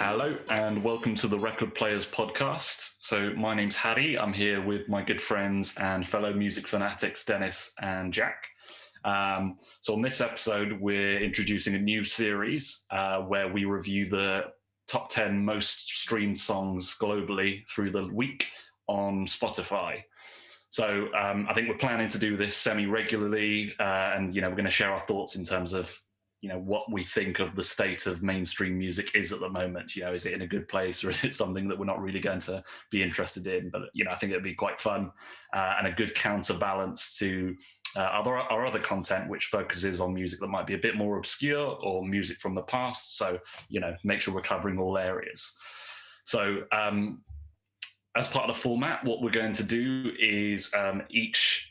Hello and welcome to the Record Players podcast. So my name's Harry. I'm here with my good friends and fellow music fanatics, Dennis and Jack. So on this episode, we're introducing a new series where we review the top 10 most streamed songs globally through the week on Spotify. So I think we're planning to do this semi-regularly and, we're going to share our thoughts in terms of what we think of the state of mainstream music is at the moment. Is it in a good place, or is it something that we're not really going to be interested in? But I think it'd be quite fun and a good counterbalance to our other content, which focuses on music that might be a bit more obscure or music from the past. So make sure we're covering all areas. So as part of the format, what we're going to do is each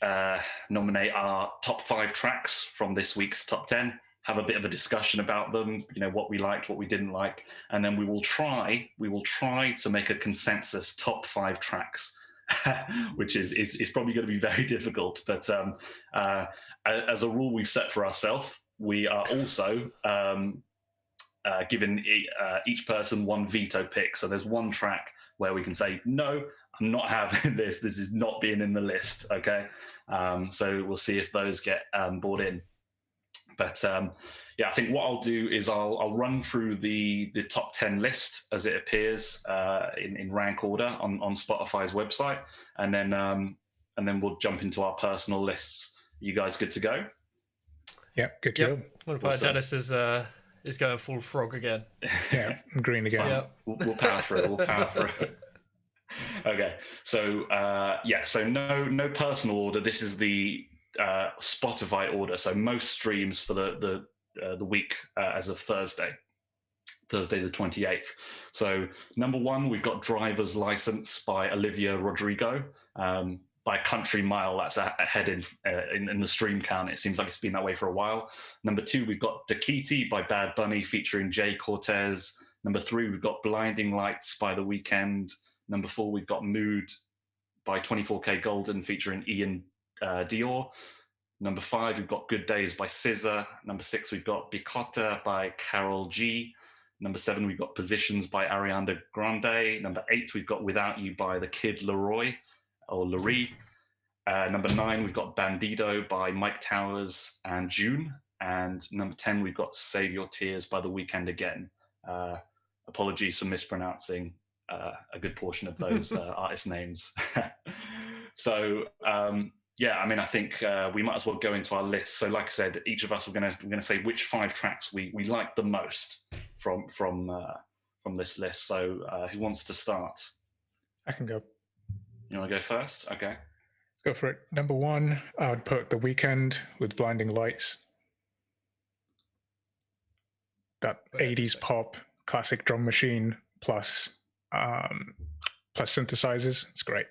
nominate our top 5 tracks from this week's top 10. Have a bit of a discussion about them, what we liked, what we didn't like, and then we will try to make a consensus top 5 tracks, which is probably going to be very difficult. But as a rule we've set for ourselves, we are also giving each person one veto pick. So there's one track where we can say, no, I'm not having this. This is not being in the list. Okay, so we'll see if those get brought in. But I think what I'll do is I'll run through the top 10 list as it appears in rank order on Spotify's website, and then we'll jump into our personal lists. You guys good to go? Yeah, good to go. What about Dennis is going full frog again? Yeah, I'm green again. Yeah. We'll power through. Okay, so so no personal order. This is the Spotify order, so most streams for the week as of Thursday the 28th. So number 1, we've got Driver's License by Olivia Rodrigo. By a country mile, that's ahead in the stream count. It seems like it's been that way for a while. Number 2, we've got Dakiti by Bad Bunny featuring Jay Cortez. Number 3, we've got Blinding Lights by The Weeknd. Number 4, we've got Mood by 24K Golden featuring Ian Dior. Number 5, we've got Good Days by SZA. Number 6, we've got Bicota by Karol G. Number 7, we've got Positions by Ariana Grande. Number 8, we've got Without You by the Kid Laroi or Larry. Number 9, we've got Bandido by Mike Towers and June. And number 10, we've got Save Your Tears by The Weeknd again. Apologies for mispronouncing a good portion of those artist names. So I think we might as well go into our list. So like I said, each of us we're going to say which 5 tracks we like the most from this list. So who wants to start? I can go. You want to go first? Okay. Let's go for it. Number 1, I would put The Weeknd with Blinding Lights. That 80s pop classic drum machine plus synthesizers. It's great.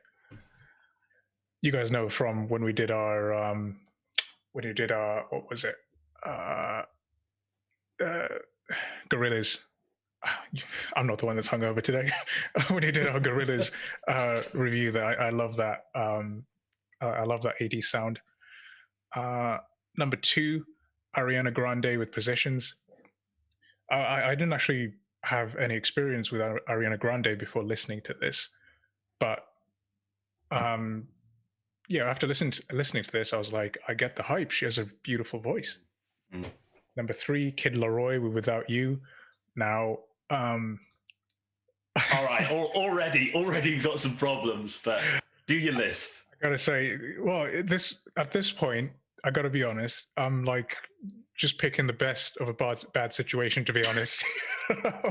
You guys know from when we did our what was it? Gorillaz. I'm not the one that's hungover today. When we did our Gorillaz review, that I love that. I love that 80s sound. Number 2, Ariana Grande with Positions. I didn't actually have any experience with Ariana Grande before listening to this, but after listening to this, I was like, I get the hype. She has a beautiful voice. Mm. Number 3, Kid Laroi with Without You. Now, all right, already we've got some problems, but do your list. I gotta say, well, at this point, I gotta be honest. I'm like just picking the best of a bad situation, to be honest.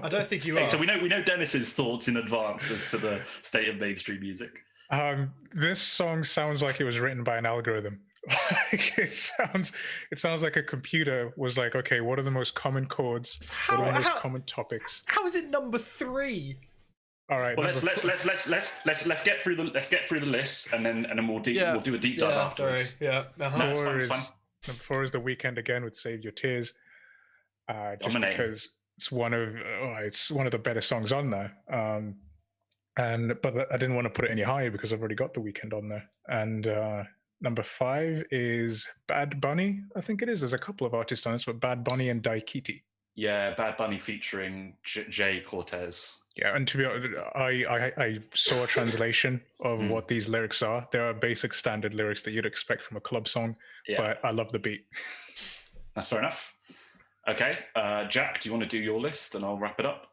I don't think you are. So we know Dennis's thoughts in advance as to the state of mainstream music. This song sounds like it was written by an algorithm. It sounds like a computer was like, okay, what are the most common chords? What are the most common topics? How is it number 3? All right. Well, let's get through the list, and then we'll do a deep dive afterwards. Sorry. Yeah. Number 4 is The Weeknd again with Save Your Tears. Just because it's one of the better songs on there. But I didn't want to put it any higher because I've already got The Weeknd on there. And number 5 is Bad Bunny. I think it is. There's a couple of artists on this, but Bad Bunny and Daikiti. Yeah, Bad Bunny featuring Jay Cortez. Yeah, and to be honest, I saw a translation of Mm. what these lyrics are. There are basic standard lyrics that you'd expect from a club song, Yeah, but I love the beat. that's fair enough. Okay, Jack, do you want to do your list and I'll wrap it up?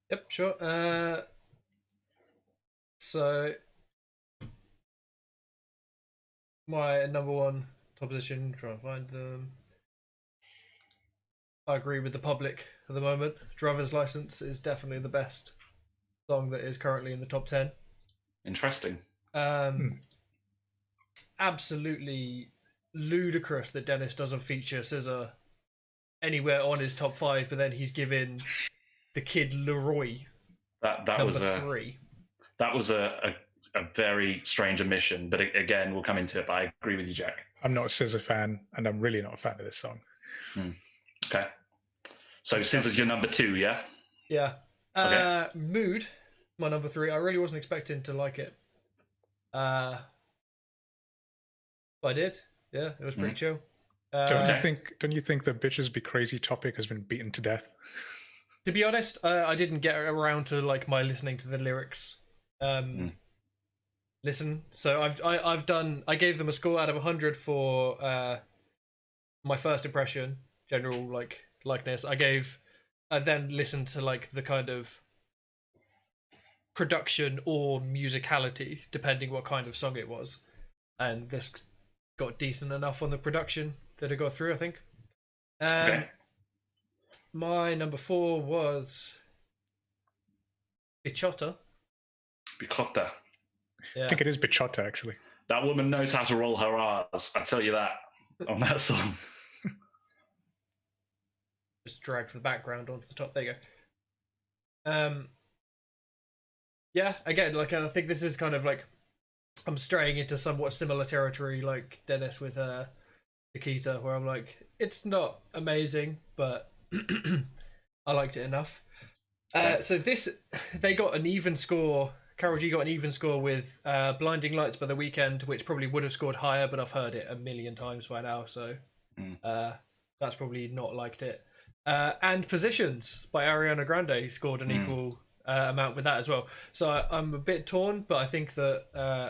Yep, sure. So my number one top position, trying to find them. I agree with the public at the moment. Driver's License is definitely the best song that is currently in the top 10. Interesting. Absolutely ludicrous that Dennis doesn't feature SZA anywhere on his top 5, but then he's given the Kid Leroy That number was 3. That was a very strange omission, but again, we'll come into it. But I agree with you, Jack. I'm not a SZA fan, and I'm really not a fan of this song. Okay. So SZA's your number 2, yeah? Yeah. Okay. Mood, my number 3. I really wasn't expecting to like it. But I did. Yeah, it was pretty chill. Don't you think the Bitches Be Crazy topic has been beaten to death? To be honest, I didn't get around to like my listening to the lyrics. Listen, so I gave them a score out of 100 for my first impression, general likeness. I then listened to like the kind of production or musicality, depending what kind of song it was, and this got decent enough on the production that it got through, I think. Okay. My number 4 was Bichota. Bichota. Yeah. I think it is Bichota, actually. That woman knows how to roll her R's. I tell you that on that song. Just drag the background onto the top. There you go. Yeah, again, like I think this is kind of like I'm straying into somewhat similar territory, like Dennis with Nikita, where I'm like, it's not amazing, but I liked it enough. So they got an even score. Karol G got an even score with Blinding Lights by The Weeknd, which probably would have scored higher, but I've heard it a million times by now, so that's probably not liked it. And Positions by Ariana Grande scored an equal amount with that as well. So I'm a bit torn, but I think that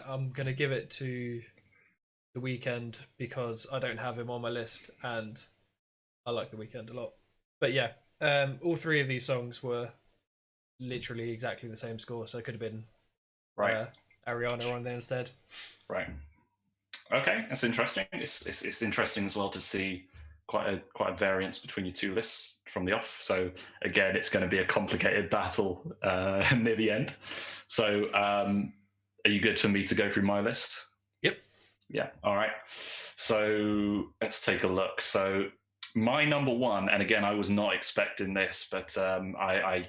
I'm going to give it to The Weeknd because I don't have him on my list, and I like The Weeknd a lot. But yeah, all 3 of these songs were literally exactly the same score, so it could have been Ariana on there instead. Right. Okay, that's interesting. It's interesting as well to see quite a variance between your 2 lists from the off. So again, it's going to be a complicated battle near the end. So are you good for me to go through my list? Yep. Yeah. All right. So let's take a look. So my number 1, and again, I was not expecting this, but I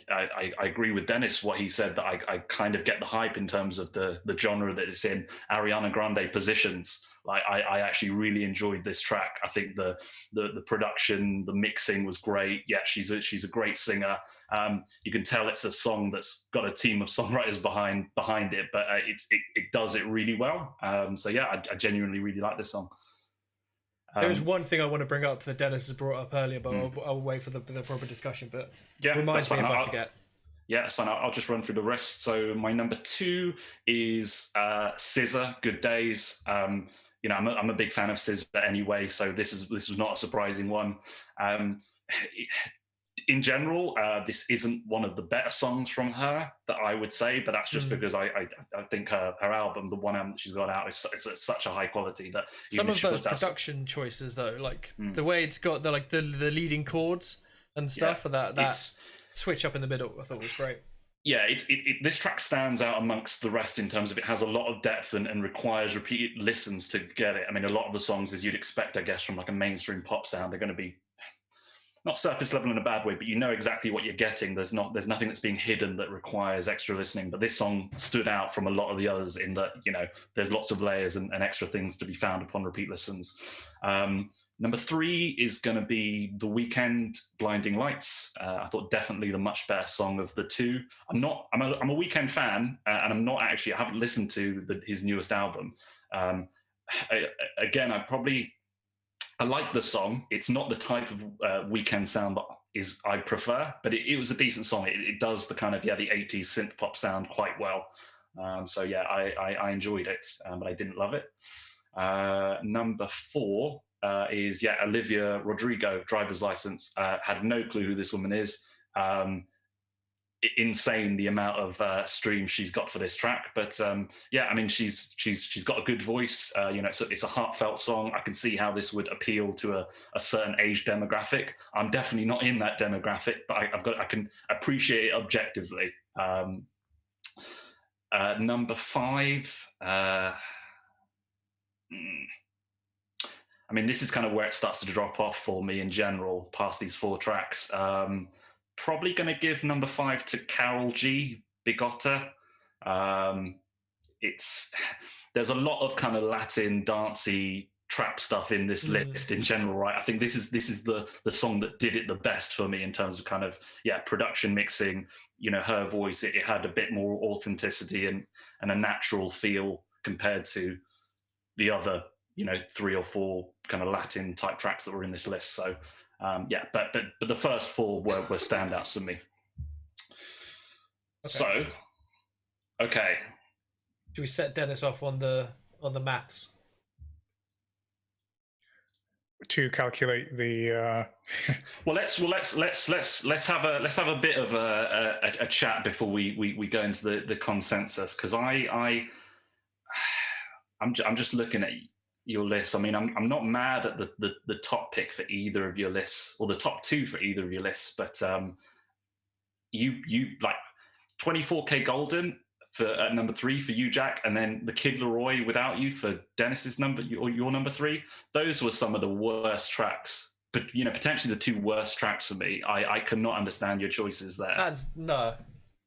agree with Dennis what he said, that I kind of get the hype in terms of the genre that it's in. Ariana Grande, Positions. Like I actually really enjoyed this track. I think the production, the mixing was great. Yeah, she's a great singer. You can tell it's a song that's got a team of songwriters behind it, but it does it really well. So yeah, I genuinely really like this song. There is one thing I want to bring up that Dennis has brought up earlier, but I'll wait for the proper discussion. But yeah, reminds me if I forget. Yeah, that's fine. I'll just run through the rest. So my number 2 is SZA, Good Days. I'm a big fan of SZA anyway, so this was not a surprising one. In general, this isn't one of the better songs from her that I would say, but that's just because I think her album, the one album that she's got out, is such a high quality that some of those production choices, though, like the way it's got the leading chords and stuff, for that switch up in the middle, I thought was great. Yeah, this track stands out amongst the rest in terms of it has a lot of depth and requires repeated listens to get it. I mean, a lot of the songs, as you'd expect, I guess, from like a mainstream pop sound, they're going to be not surface level in a bad way, but you know exactly what you're getting. There's nothing that's being hidden that requires extra listening. But this song stood out from a lot of the others in that, there's lots of layers and extra things to be found upon repeat listens. Number 3 is going to be The Weeknd, Blinding Lights. I thought definitely the much better song of the 2. I'm a Weeknd fan, and I haven't listened to his newest album. Again, I like the song. It's not the type of Weeknd sound that I prefer, but it was a decent song. It does the kind of the 80s synth pop sound quite well. So yeah, I enjoyed it, but I didn't love it. Number 4 is Olivia Rodrigo, Driver's License. Had no clue who this woman is. Insane the amount of streams she's got for this track, but I mean she's got a good voice. It's a heartfelt song. I can see how this would appeal to a certain age demographic. I'm definitely not in that demographic, but I can appreciate it objectively. Number 5. I mean, this is kind of where it starts to drop off for me in general, past these 4 tracks. Probably going to give number 5 to Karol G, Bigotta. There's a lot of kind of Latin dancey trap stuff in this list in general, right? I think this is the song that did it the best for me in terms of kind of production, mixing. Her voice, it had a bit more authenticity and a natural feel compared to the other 3 or 4 kind of Latin type tracks that were in this list. So but the first 4 were standouts for me. Okay. So, okay. Should we set Dennis off on the maths to calculate the? Well, let's have a bit of a chat before we go into the consensus, because I'm just looking at your list. I mean, I'm not mad at the top pick for either of your lists, or the top 2 for either of your lists, but you like 24K Golden at number 3 for you, Jack, and then the Kid Laroi Without You for Dennis's your number 3. Those were some of the worst tracks, but potentially the 2 worst tracks for me. I cannot understand your choices there. That's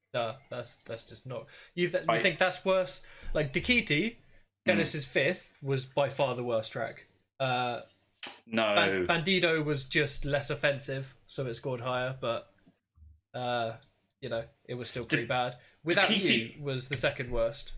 just not. You think that's worse? Like Dakiti, Dennis's 5th, was by far the worst track. No, Bandido was just less offensive, so it scored higher, but it was still pretty bad. Without You was the 2nd worst.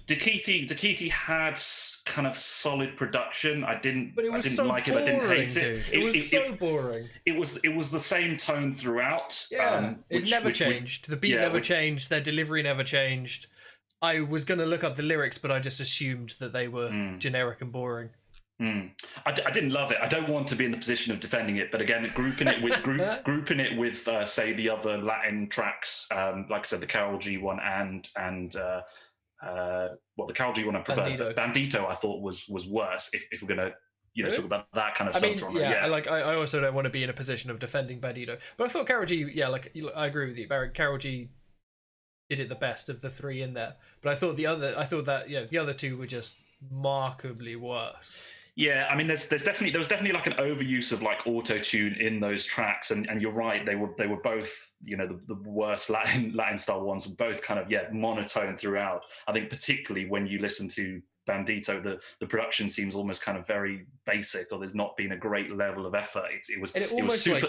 Dakiti had kind of solid production. I didn't like boring, it. I didn't hate it. It was so boring. It was the same tone throughout. Yeah, it never changed. The beat never changed. Their delivery never changed. I was going to look up the lyrics, but I just assumed that they were generic and boring. I didn't love it. I don't want to be in the position of defending it, but again, grouping it with say the other Latin tracks, like I said, the Karol G one and the Karol G one I prefer. Bandito I thought was worse. If we're gonna talk about that kind of subgenre. I also don't want to be in a position of defending Bandito, but I thought Karol G, I agree with you, Barry. Karol G did it the best of the 3 in there, but I thought the other 2 were just markedly worse. Yeah, I mean, there was definitely like an overuse of like auto tune in those tracks, and you're right, they were both the worst Latin style ones, were both kind of monotone throughout. I think particularly when you listen to Bandito, the production seems almost kind of very basic, or there's not been a great level of effort. It was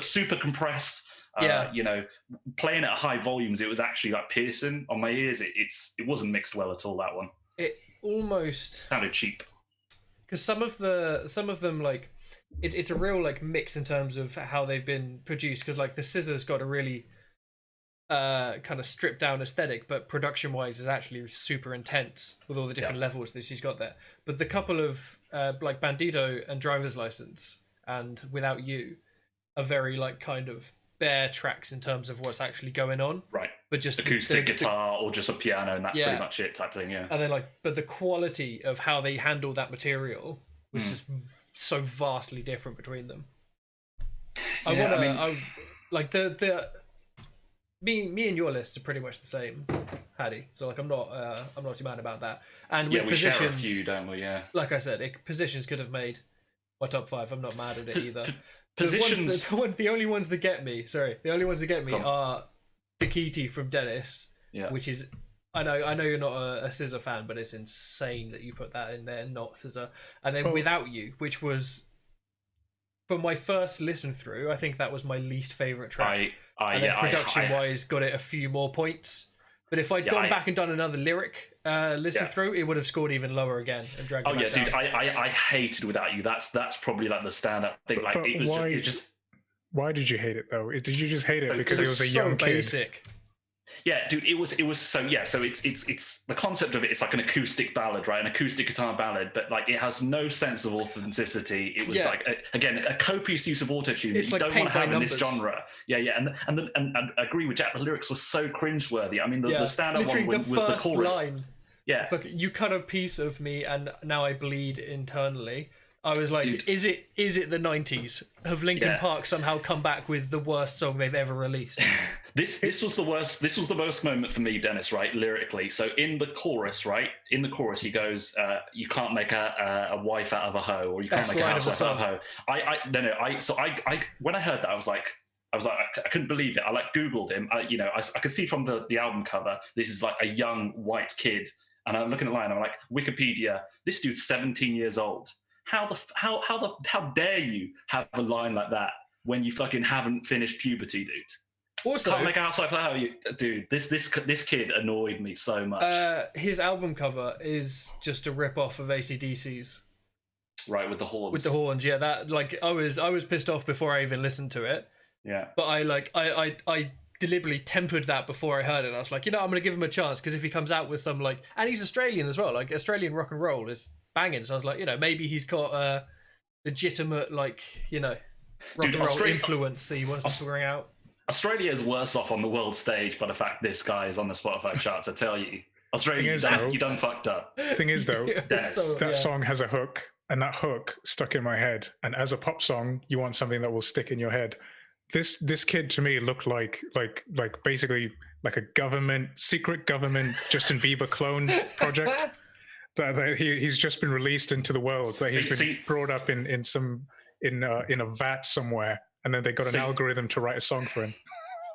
super compressed. Playing at high volumes, it was actually like piercing on my ears. It wasn't mixed well at all, that one. It almost sounded cheap. Because some of them, like, it's a real like mix in terms of how they've been produced. Because like the Scissor's got a really kind of stripped down aesthetic, but production wise is actually super intense with all the different levels that she's got there. But the couple of like Bandito and Driver's License and Without You are very like kind of bare tracks in terms of what's actually going on, right? But just acoustic guitar or just a piano, and that's pretty much it, type thing. Yeah. And then but the quality of how they handle that material was just so vastly different between them. Me and your list are pretty much the same, Paddy. So like I'm not too mad about that. And with we positions, share a few, don't we? Yeah. Like I said, positions could have made my top 5. I'm not mad at it either. Positions. The only ones that get me. Sorry, the only ones that get me are Dakiti from Dennis, which is I know you're not a Scissor fan, but it's insane that you put that in there, not Scissor. And then Without You, which was for my first listen through, I think that was my least favorite track. Production wise, got it a few more points. But if I'd gone back and done another lyric listen through, it would have scored even lower again and dragged. Oh yeah, dude, I hated Without You. That's probably like the stand-up thing. Like Why did you hate it though? Did you just hate it because it It's was a so young kid? basic. Yeah, dude, it was so yeah. So it's the concept of it. It's like an acoustic ballad, right? An acoustic guitar ballad, but like it has no sense of authenticity. It was like again a copious use of autotune that It's you like don't paint want to have by in this numbers. genre. Yeah, and I agree with Jack. The lyrics were so cringeworthy. I mean, the standout one literally was the chorus. Line. Yeah, Fuck, you cut a piece of me, and now I bleed internally. I was like, Dude. is it the 90s? Have Linkin Park somehow come back with the worst song they've ever released? This was the worst. This was the worst moment for me, Dennis. Right, lyrically. So in the chorus, right, he goes, "You can't make a wife out of a hoe, or you can't make a housewife out of a hoe." I when I heard that, I was like, I couldn't believe it. I like Googled him. I could see from the album cover, this is like a young white kid, and I'm looking at the line. I'm like, Wikipedia. This dude's 17 years old. How dare you have a line like that when you fucking haven't finished puberty, dude? Also, Can't make outside for how you, dude. This kid annoyed me so much. His album cover is just a rip off of AC/DC's. Right, with the horns. With the horns, yeah. That like I was pissed off before I even listened to it. Yeah. But I deliberately tempered that before I heard it. I was like, I'm gonna give him a chance because if he comes out with some like, and he's Australian as well, like Australian rock and roll is banging. So I was like, maybe he's got a legitimate like, rock and roll influence that he wants to bring out. Australia is worse off on the world stage by the fact this guy is on the Spotify charts. I tell you, Australia, you done fucked up. Thing is though, that song has a hook, and that hook stuck in my head. And as a pop song, you want something that will stick in your head. This kid to me looked like basically like a secret government Justin Bieber clone project. That he's just been released into the world. That he's been brought up in a vat somewhere, and then they got an algorithm to write a song for him.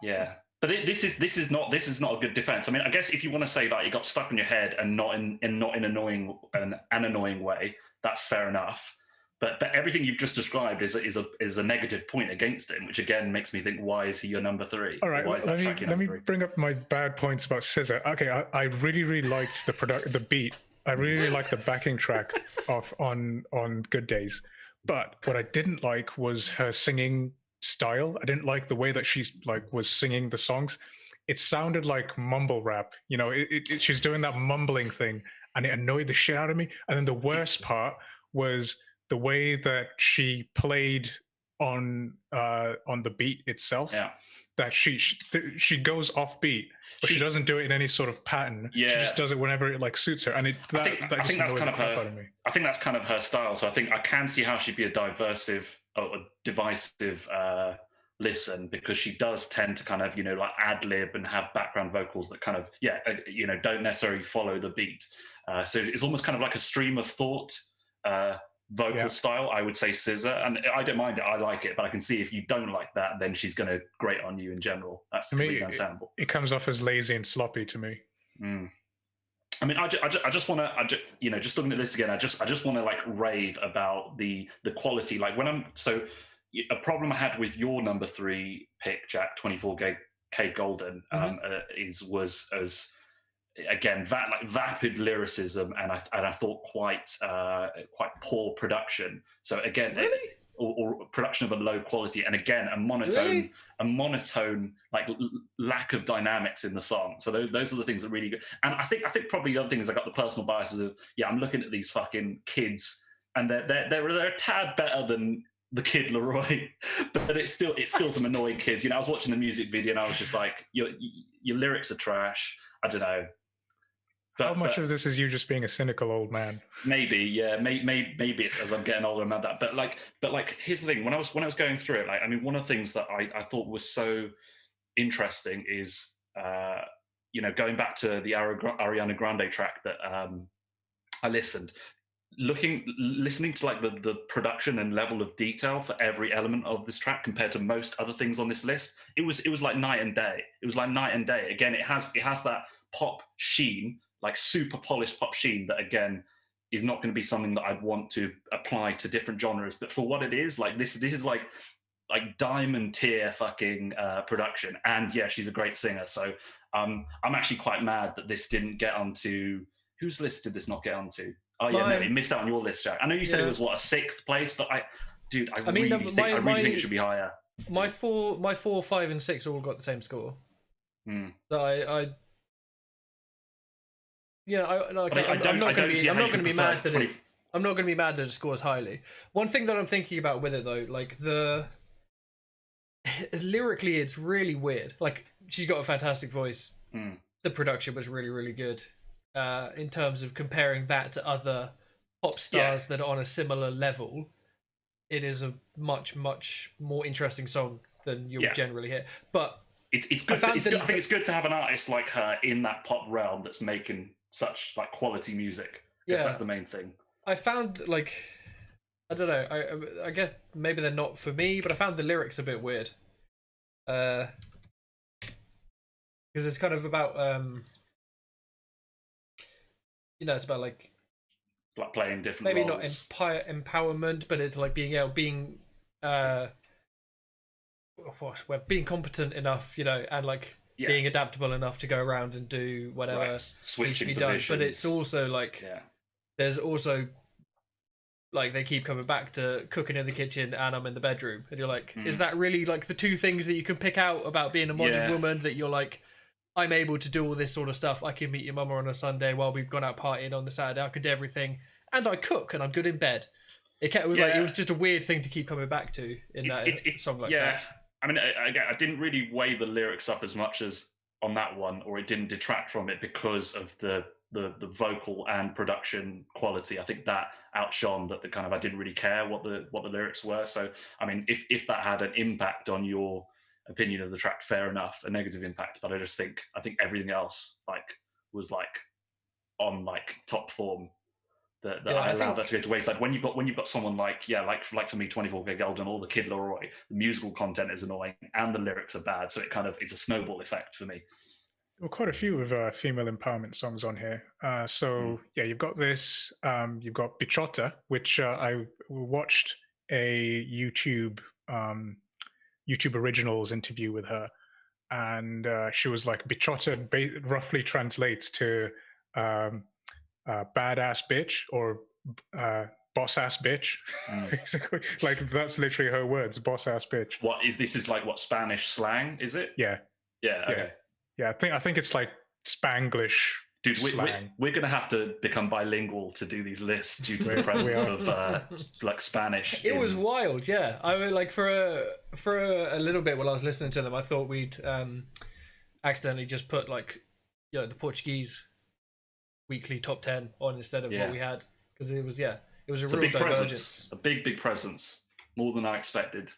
Yeah, but this is not a good defense. I mean, I guess if you want to say that he got stuck in your head and not in an annoying way, that's fair enough. But everything you've just described is a negative point against him, which again makes me think, why is he your number 3? All right, let me bring up my bad points about SZA. Okay, I really liked the beat. I really liked the backing track on Good Days. But what I didn't like was her singing style. I didn't like the way that she was singing the songs. It sounded like mumble rap. She's doing that mumbling thing, and it annoyed the shit out of me. And then the worst part was the way that she played on the beat itself. Yeah. That she goes off beat, but she doesn't do it in any sort of pattern. Yeah. She just does it whenever it suits her, and I think that's kind of her style. So I can see how she'd be a divisive listen, because she does tend to kind of ad lib and have background vocals that kind of don't necessarily follow the beat. So it's almost kind of like a stream of thought vocal style, I would say SZA, and I don't mind it. I like it, but I can see if you don't like that, then she's going to grate on you in general. That's completely understandable. It comes off as lazy and sloppy to me. I mean, I just want to, just looking at this again, I just want to rave about the quality. Like a problem I had with your number 3 pick, Jack, 24K Golden, was as again vapid lyricism, and I thought quite poor production. So again, really? or production of a low quality, and again a monotone lack of dynamics in the song. So those are the things that really good. And I think probably the other thing is I got the personal biases of I'm looking at these fucking kids, and they're a tad better than the Kid Laroi, but it's still some annoying kids. I was watching the music video and I was just like, your lyrics are trash. I don't know. How much of this is you just being a cynical old man? Maybe, yeah. Maybe it's as I'm getting older and that. But here's the thing: when I was going through it, I mean, one of the things that I thought was so interesting is, going back to the Ariana Grande track that I listened, listening to the production and level of detail for every element of this track compared to most other things on this list. It was like night and day. It was like night and day. Again, it has that pop sheen, like super polished pop sheen, that again is not going to be something that I'd want to apply to different genres. But for what it is, this is like diamond tier fucking production. And yeah, she's a great singer. So I'm actually quite mad that this didn't get onto, whose list did this not get onto? Oh yeah, no, it missed out on your list, Jack. I know you said it was a 6th place, but I really think it should be higher. my 4, 5, and 6 all got the same score. So I'm not going to be mad that I'm not going to be mad that it scores highly. One thing that I'm thinking about with it though, like lyrically, it's really weird. Like, she's got a fantastic voice. The production was really, really good. In terms of comparing that to other pop stars that are on a similar level, it is a much, much more interesting song than you'll generally hear. But it's good. I think it's good to have an artist like her in that pop realm that's making such like quality music. Yes, that's the main thing. I found like, I don't know. I guess maybe they're not for me, but I found the lyrics a bit weird. Because it's kind of about it's about like playing different maybe roles. Not empowerment, but it's like being being competent enough, and like being adaptable enough to go around and do whatever needs to be done. But it's also like there's also like they keep coming back to cooking in the kitchen and I'm in the bedroom, and you're like, is that really like the two things that you can pick out about being a modern woman, that you're like, I'm able to do all this sort of stuff. I can meet your mama on a Sunday while we've gone out partying on the Saturday. I can do everything, and I cook, and I'm good in bed. It was like it was just a weird thing to keep coming back to in that song like that. I mean, I didn't really weigh the lyrics up as much as on that one, or it didn't detract from it because of the vocal and production quality. I think that outshone that I didn't really care what the lyrics were. So I mean, if that had an impact on your opinion of the track, fair enough, a negative impact. But I think everything else was on top form. That I allowed that to go to wayside. When you've got someone like for me, 24K Golden or the Kid Laroi, the musical content is annoying and the lyrics are bad, so it's a snowball effect for me. Well, quite a few of female empowerment songs on here. You've got this. You've got Bichota, which I watched a YouTube Originals interview with her, and she was like, Bichota roughly translates to badass bitch or boss ass bitch. Basically, like that's literally her words, boss ass bitch. What is this? Is like what Spanish slang? Is it? Yeah. Okay. Yeah, I think it's like Spanglish. Dude, we're going to have to become bilingual to do these lists due to the presence of like Spanish. It was wild, yeah. I mean, like for a little bit while I was listening to them, I thought we'd accidentally just put the Portuguese weekly top 10 on instead of what we had, because it was a real divergence. A big presence, more than I expected.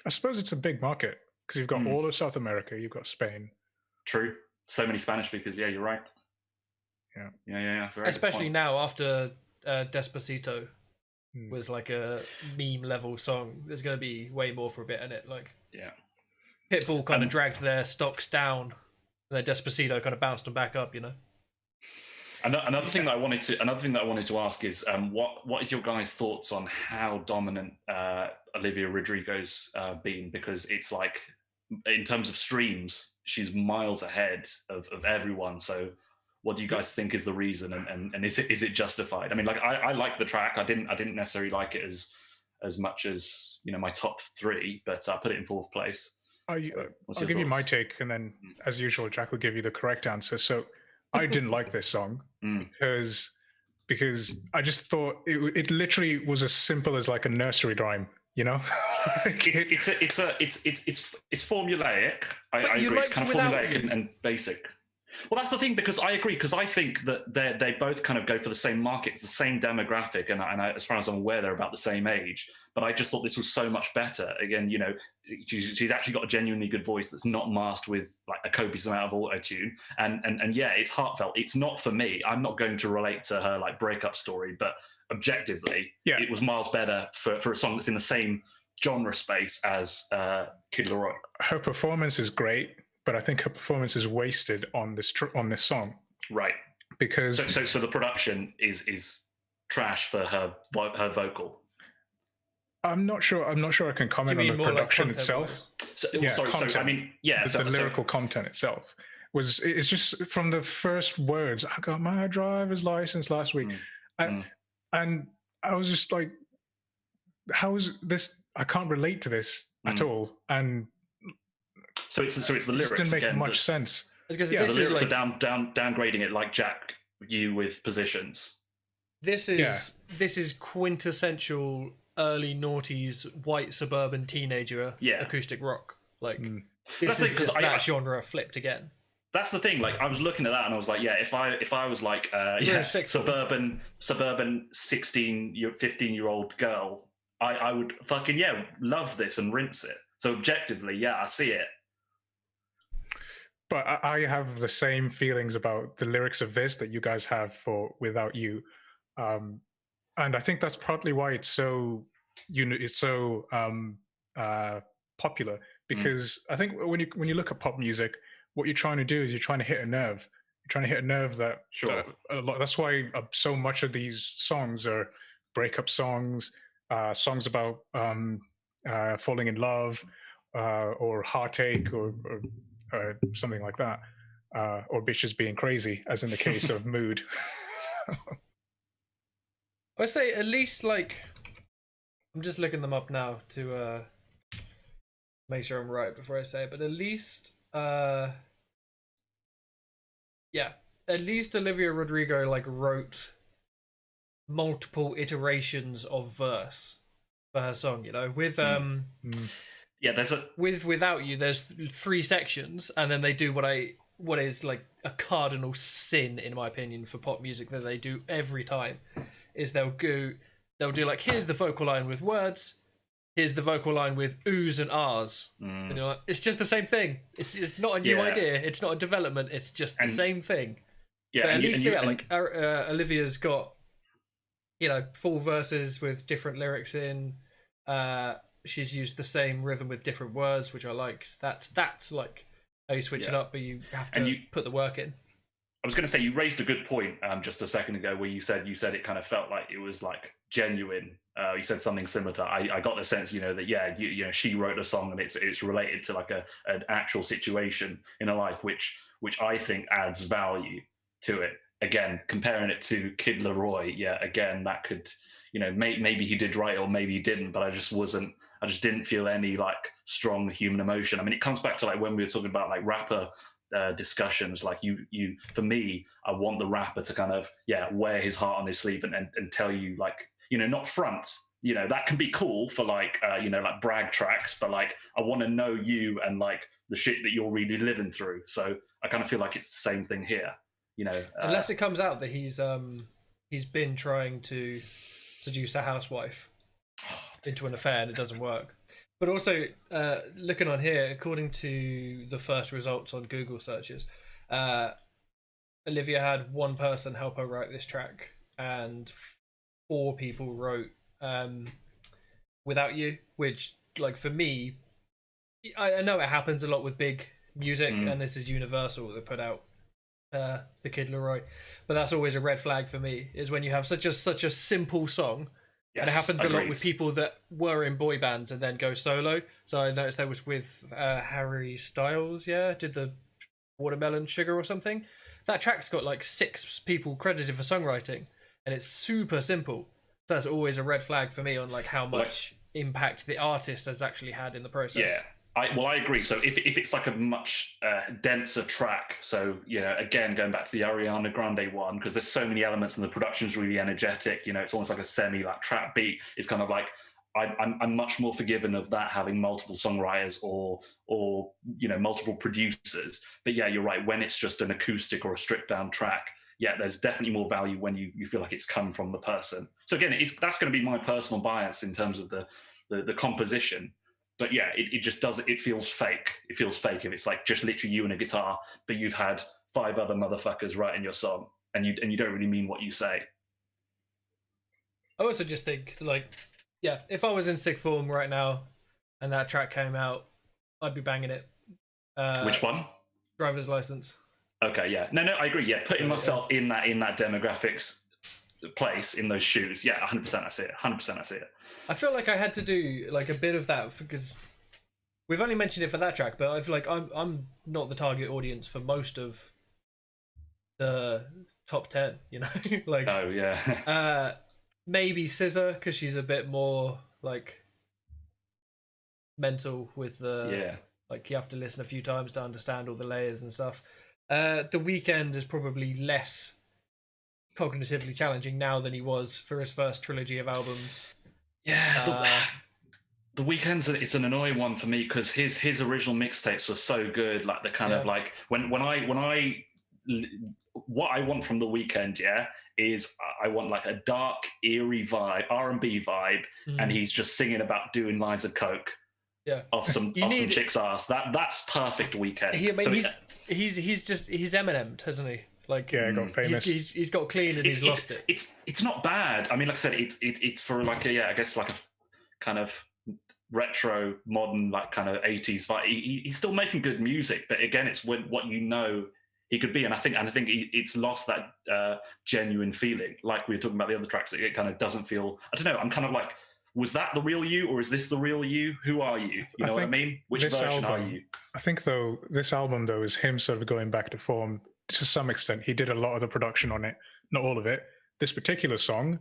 I suppose it's a big market because you've got all of South America, you've got Spain. True. So many Spanish speakers. Yeah, you're right. Yeah. Especially now after Despacito was like a meme level song. There's going to be way more for a bit in it. Like, Pitbull kind of dragged their stocks down, and then Despacito kind of bounced them back up. Another thing that I wanted to ask is what is your guys' thoughts on how dominant Olivia Rodrigo's been? Because it's like, in terms of streams, she's miles ahead of everyone. So what do you guys think is the reason, and is it justified? I mean, like I like the track. I didn't necessarily like it as much as my top 3, but I put it in 4th place. I'll give you my take, and then as usual, Jack will give you the correct answer. So I didn't like this song because I just thought it literally was as simple as like a nursery rhyme. It's formulaic. I agree. It's kind of formulaic and basic. Well, that's the thing, because I agree, because I think that they both kind of go for the same market, the same demographic, and as far as I'm aware, they're about the same age. But I just thought this was so much better. Again, she's actually got a genuinely good voice that's not masked with like a copious amount of auto-tune, and it's heartfelt. It's not for me. I'm not going to relate to her like breakup story, but objectively, it was miles better for a song that's in the same genre space as Kid Laroi. Her performance is great, but I think her performance is wasted on this song. Right. Because so the production is trash for her vocal. I'm not sure I can comment on the production itself. The lyrical content itself it's just from the first words. I got my driver's license last week, and I was just like, how is this? I can't relate to this at all, and so it's the it lyrics didn't make again, much sense. Because Yeah, this the is lyrics like are downgrading it like Jack U with positions. this is quintessential early noughties white suburban teenager acoustic rock. Like this is just that genre flipped again. That's the thing. Like I was looking at that and I was like, yeah, if I was like suburban 15-year-old girl, I would fucking love this and rinse it. So objectively, I see it. But I have the same feelings about the lyrics of this that you guys have for Without You, and I think that's partly why it's so popular. Because I think when you look at pop music, what you're trying to do is you're trying to hit a nerve. You're trying to hit a nerve that that's why so much of these songs are breakup songs, songs about falling in love, or heartache, or something like that, or bitches being crazy, as in the case of Mood. I'd say at least like I'm just looking them up now to make sure I'm right before I say it, but at least at least Olivia Rodrigo like wrote multiple iterations of verse for her song, you know, with there's with Without You there's 3 sections, and then they do what is like a cardinal sin in my opinion for pop music that they do every time, is they'll do like, here's the vocal line with words, here's the vocal line with oohs and ahs. And you're like, it's just the same thing. It's not a new idea, it's not a development, it's just the same thing. Yeah, but at least Olivia's got, you know, full verses with different lyrics in. She's used the same rhythm with different words, which I like. That's like how you switch it up, but you have to put the work in. I was going to say, you raised a good point just a second ago, where you said it kind of felt like it was like genuine. You said something similar to I got the sense, you know, that she wrote a song and it's related to like an actual situation in her life, which I think adds value to it. Again, comparing it to Kid Laroi, again, that could, you know, maybe he did write or maybe he didn't, but I just didn't feel any like strong human emotion. I mean, it comes back to like when we were talking about like rapper discussions, like you for me, I want the rapper to kind of wear his heart on his sleeve and tell you, like, you know, not front, you know, that can be cool for like you know, like brag tracks, but like I want to know you and like the shit that you're really living through. So I kind of feel like it's the same thing here, you know, unless it comes out that he's been trying to seduce a housewife into an affair and it doesn't work. But also, looking on here, according to the first results on Google searches, Olivia had 1 person help her write this track, and 4 people wrote Without You, which, like, for me, I know it happens a lot with big music, and this is Universal that put out the Kid Laroi, but that's always a red flag for me, is when you have such a simple song. Yes, and it happens a lot with people that were in boy bands and then go solo. So I noticed that was with Harry Styles, did the Watermelon Sugar or something. That track's got like 6 people credited for songwriting, and it's super simple. So that's always a red flag for me on like how much impact the artist has actually had in the process. Yeah. I agree. So if it's like a much denser track, so, you know, again, going back to the Ariana Grande one, because there's so many elements and the production's really energetic, you know, it's almost like a semi like trap beat. It's kind of like I'm much more forgiven of that having multiple songwriters or you know, multiple producers. But yeah, you're right. When it's just an acoustic or a stripped down track, there's definitely more value when you feel like it's come from the person. So again, that's going to be my personal bias in terms of the composition. But yeah, it just does. It feels fake. It feels fake if it's like just literally you and a guitar, but you've had 5 other motherfuckers writing your song, and you don't really mean what you say. I also just think, like, if I was in sixth form right now, and that track came out, I'd be banging it. Which one? Driver's License. Okay, yeah, no, I agree. Yeah, putting myself in that demographics place, in those shoes. Yeah, 100%. I see it. 100%. I see it. I feel like I had to do like a bit of that because we've only mentioned it for that track, but I feel like I'm not the target audience for most of the top 10. You know, like maybe SZA because she's a bit more like mental with the like you have to listen a few times to understand all the layers and stuff. The Weeknd is probably less cognitively challenging now than he was for his first trilogy of albums. Yeah, the Weeknd's it's an annoying one for me because his original mixtapes were so good. Like the kind of like when I what I want from the Weeknd, is I want like a dark, eerie vibe, R&B vibe, and he's just singing about doing lines of coke. Off some chick's ass. That's perfect Weeknd. He's Eminem, hasn't he? Like got famous. He's got clean and he's lost it. It's not bad. I mean, like I said, it's for like I guess like a kind of retro modern like kind of 80s vibe. He's still making good music, but again, it's what you know he could be, and I think it's lost that genuine feeling. Like we were talking about the other tracks, it kind of doesn't feel. I don't know. I'm kind of like, was that the real you, or is this the real you? Who are you? You know what I mean? Which version are you? I think though this album though is him sort of going back to form to some extent. He did a lot of the production on it, not all of it. This particular song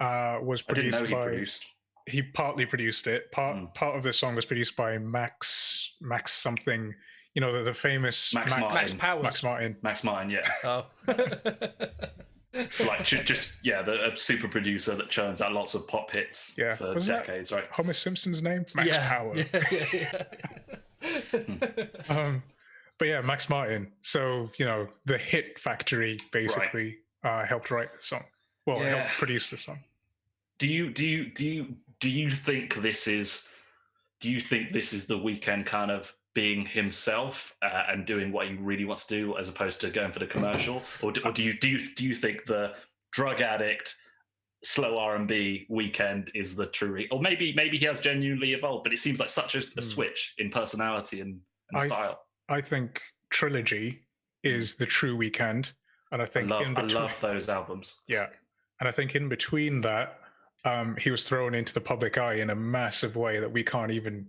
was produced He partly produced it. Part of the song was produced by Max something. You know, the famous Max Martin. Max Martin, yeah. Oh. So like a super producer that churns out lots of pop hits for decades, right? Homer Simpson's name? Max Power. But yeah, Max Martin. So, you know, the Hit Factory basically helped write the song. Well, helped produce the song. Do you think this is the Weeknd kind of being himself and doing what he really wants to do, as opposed to going for the commercial, or do you think the drug addict, slow R&B Weeknd is the true, or maybe he has genuinely evolved, but it seems like such a switch in personality and style. I think Trilogy is the true Weeknd, and I think I love those albums. Yeah, and I think in between that, he was thrown into the public eye in a massive way that we can't even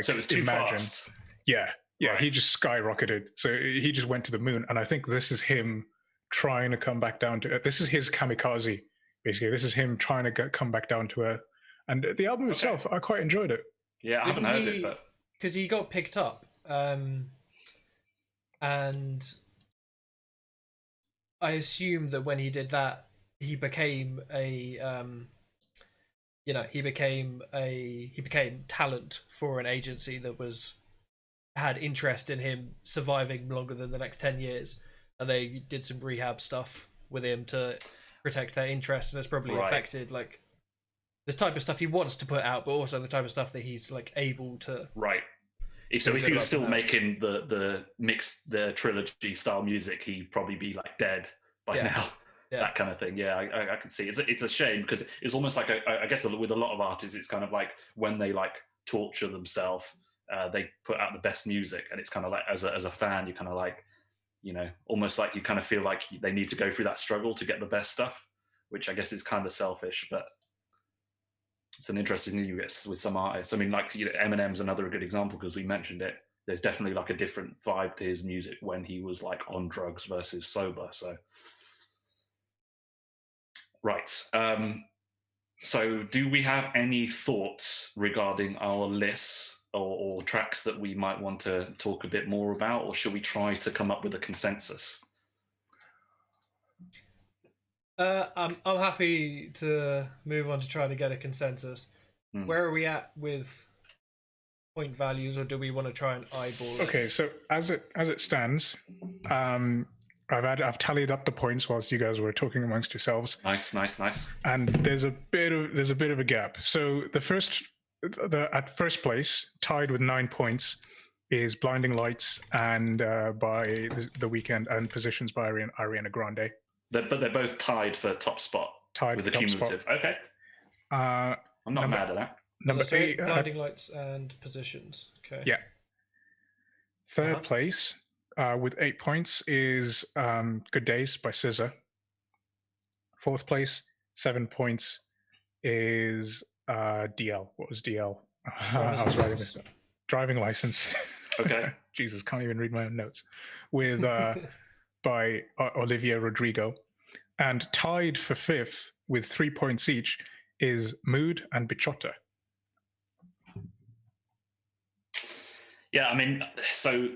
so it was too imagine. Fast. Yeah, he just skyrocketed. So he just went to the moon, and I think this is him trying to come back down to earth. This is his kamikaze, basically. This is him trying to come back down to earth. And the album itself, I quite enjoyed it. Yeah, I haven't heard it, but because he got picked up, and I assume that when he did that, he became he became talent for an agency that had interest in him surviving longer than the next 10 years, and they did some rehab stuff with him to protect their interest, and it's probably affected like the type of stuff he wants to put out, but also the type of stuff that he's like able to. So if he was still making the trilogy style music, he'd probably be like dead by now. That kind of thing. Yeah, I can see. It's a shame because it's almost like I guess with a lot of artists, it's kind of like when they like torture themselves, they put out the best music, and it's kind of like as a fan, you kind of like, you know, almost like you kind of feel like they need to go through that struggle to get the best stuff, which I guess is kind of selfish, but it's an interesting thing you get with some artists. I mean, like, you know, Eminem's another good example because we mentioned it. There's definitely like a different vibe to his music when he was like on drugs versus sober. So. Right. So do we have any thoughts regarding our lists or tracks that we might want to talk a bit more about, or should we try to come up with a consensus? I'm happy to move on to try to get a consensus. Where are we at with point values, or do we want to try and eyeball it? Okay, so as it stands, I've tallied up the points whilst you guys were talking amongst yourselves. Nice. And there's a bit of a gap. So at first place, tied with 9 points, is "Blinding Lights" and by The Weeknd, and "Positions" by Ariana Grande. But they're both tied for top spot. Tied with for the top cumulative. Spot. Okay. I'm not mad at that. Number 8, "Blinding Lights" and "Positions." Okay. Yeah. Third place, with 8 points, is "Good Days" by SZA. Fourth place, 7 points, is DL. What was DL? I was writing this down. Driving License. Okay. Jesus, can't even read my own notes. With by Olivia Rodrigo. And tied for fifth with 3 points each is "Mood" and "Bichota." Yeah, I mean, so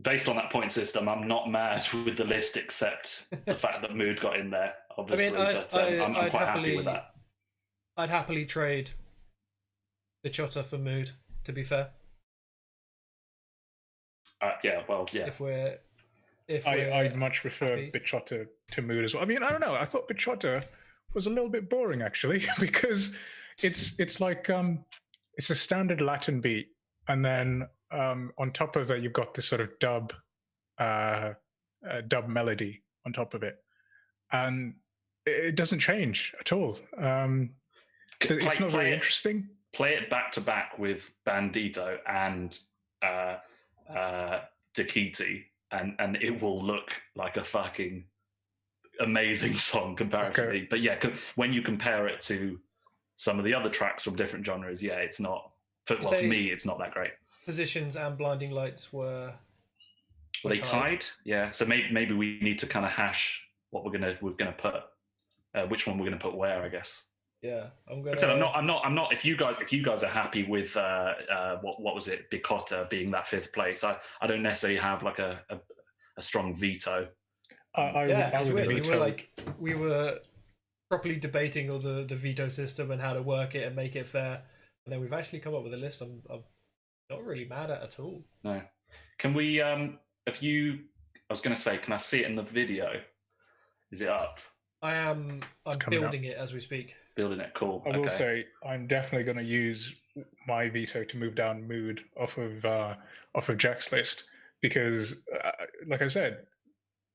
based on that point system, I'm not mad with the list, except the fact that Mood got in there, obviously. But I'm quite happy with that. I'd happily trade Bichota for Mood, to be fair. Yeah, well, yeah. I'd much prefer Bichota to Mood as well. I mean, I don't know. I thought Bichota was a little bit boring actually, because it's like it's a standard Latin beat, and then on top of that you've got this sort of dub melody on top of it, and it doesn't change at all. It's not very interesting. Play it back to back with Bandito and Dakiti, and it will look like a fucking amazing song comparatively. Okay. But yeah, when you compare it to some of the other tracks from different genres, yeah, it's not. For me, it's not that great. Positions and Blinding Lights were they tied? Yeah. So maybe we need to kind of hash what we're gonna put, which one we're gonna put where, I guess. Yeah, I'm gonna. I'm not. If you guys are happy with what was it, Bichota being that 5th place, I don't necessarily have like a strong veto. We were properly debating all the veto system and how to work it and make it fair, and then we've actually come up with a list I'm not really mad at all. No, can we? I was going to say, can I see it in the video? Is it up? I'm building it as we speak. Building it, cool. I will say I'm definitely going to use my veto to move down Mood off of Jack's list, because, like I said,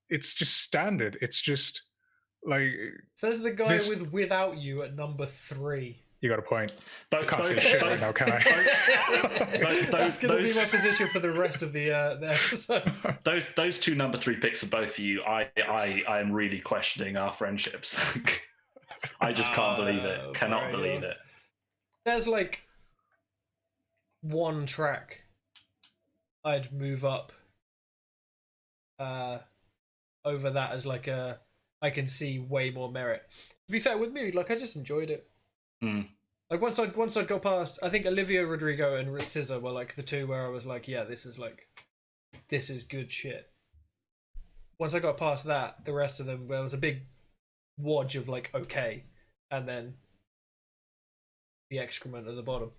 it's just standard. It's just like says the guy with Without You at number 3. You got a point. I can't say shit right now, can I? That's going to be my position for the rest of the episode. Those 2 number 3 picks are both you. I am really questioning our friendships. I just can't believe it. Cannot believe it. There's like one track I'd move up over that as like I can see way more merit. To be fair with Mood, like I just enjoyed it. Like once I got past, I think Olivia Rodrigo and SZA were like the 2 where I was like, yeah, this is good shit. Once I got past that, the rest of them, there was a big wodge of like okay, and then the excrement at the bottom.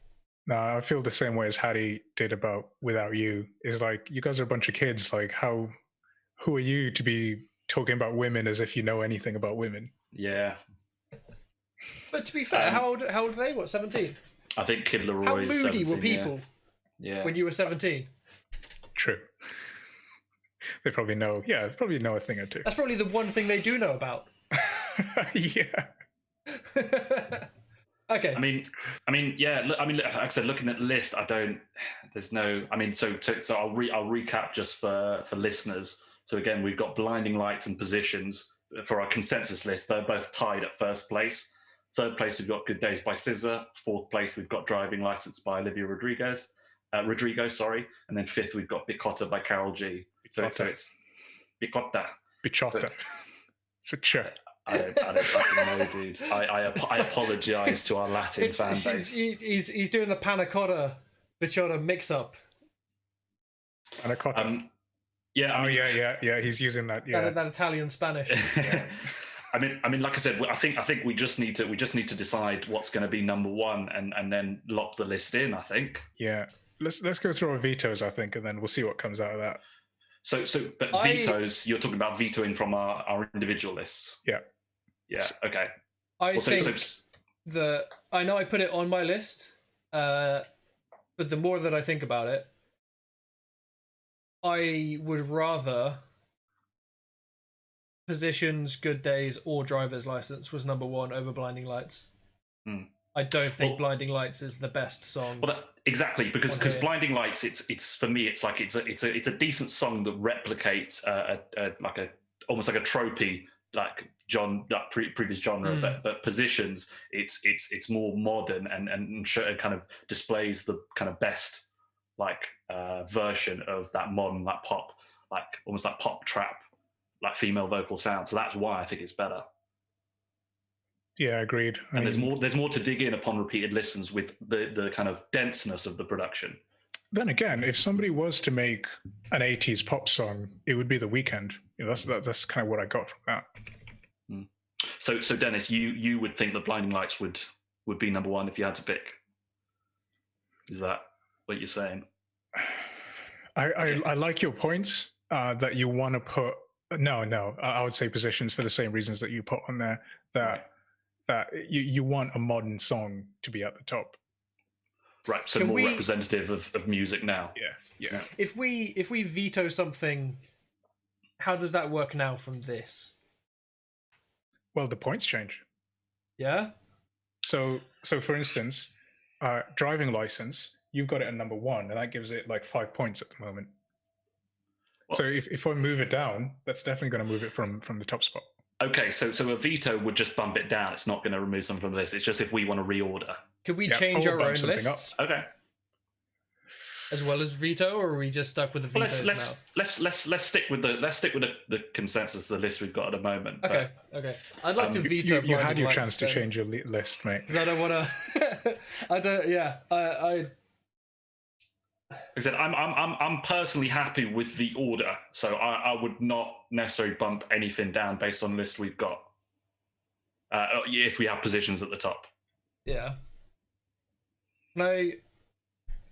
No, I feel the same way as Hattie did about Without You. Is like, you guys are a bunch of kids. Like, who are you to be talking about women as if you know anything about women? Yeah. But to be fair, how old are they? What, 17? I think Kid Laroi. How moody were people? Yeah. When you were 17? True. They probably know. Yeah, they probably know a thing or two. That's probably the one thing they do know about. Yeah. Okay. I mean, yeah. Like I said, looking at the list, there's no. I mean, so I'll recap just for listeners. So again, we've got Blinding Lights and Positions for our consensus list. They're both tied at 1st place. 3rd place, we've got Good Days by SZA. 4th place, we've got Driving License by Olivia Rodrigo. And then 5th, we've got Bichota by Karol G. So it's Bichota. Bichota. It's a ch. I don't fucking know, dude. I apologise to our Latin fan base. He's doing the panna cotta Bichota mix-up. Panna cotta. Yeah. Yeah. He's using that. Yeah. That Italian Spanish. Yeah. I mean, like I said, I think we just need to decide what's going to be number 1, and then lock the list in. I think. Yeah. Let's go through our vetoes. I think, and then we'll see what comes out of that. But vetoes. You're talking about vetoing from our individual lists. Yeah. Yeah. Okay. I know I put it on my list, but the more that I think about it, I would rather Positions, Good Days, or Driver's License was number 1 over Blinding Lights. I don't think Blinding Lights is the best song. Well, exactly, because Blinding Lights, it's for me, it's like it's a decent song that replicates almost like a tropey like previous genre, but Positions, it's more modern and kind of displays the kind of best like version of that modern, like pop, like almost like pop trap, like female vocal sound. So that's why I think it's better. Yeah, agreed. And there's more to dig in upon repeated listens with the kind of denseness of the production. Then again, if somebody was to make an 80s pop song, it would be The Weeknd. That's kind of what I got from that. So Dennis, you would think that Blinding Lights would be number one if you had to pick? Is that what you're saying? I like your points that you want to put. No, I would say Positions for the same reasons that you put on there. That you want a modern song to be at the top. Right, so more representative of music now. Yeah. If we veto something, how does that work now from this? Well, the points change. Yeah. So for instance, driving license, you've got it at number 1, and that gives it like 5 points at the moment. Well, so if I move it down, that's definitely going to move it from the top spot. Okay, so a veto would just bump it down. It's not going to remove something from this. It's just if we want to reorder. Could we change our own lists? Okay. As well as veto, or are we just stuck with the veto? Let's stick with the consensus, the list we've got at the moment. Okay. I'd like to veto. You had your chance to change your list, mate. Because I don't want to. I don't. Yeah. Like I said, I'm personally happy with the order, so I would not necessarily bump anything down based on the list we've got. If we have positions at the top. Yeah. No.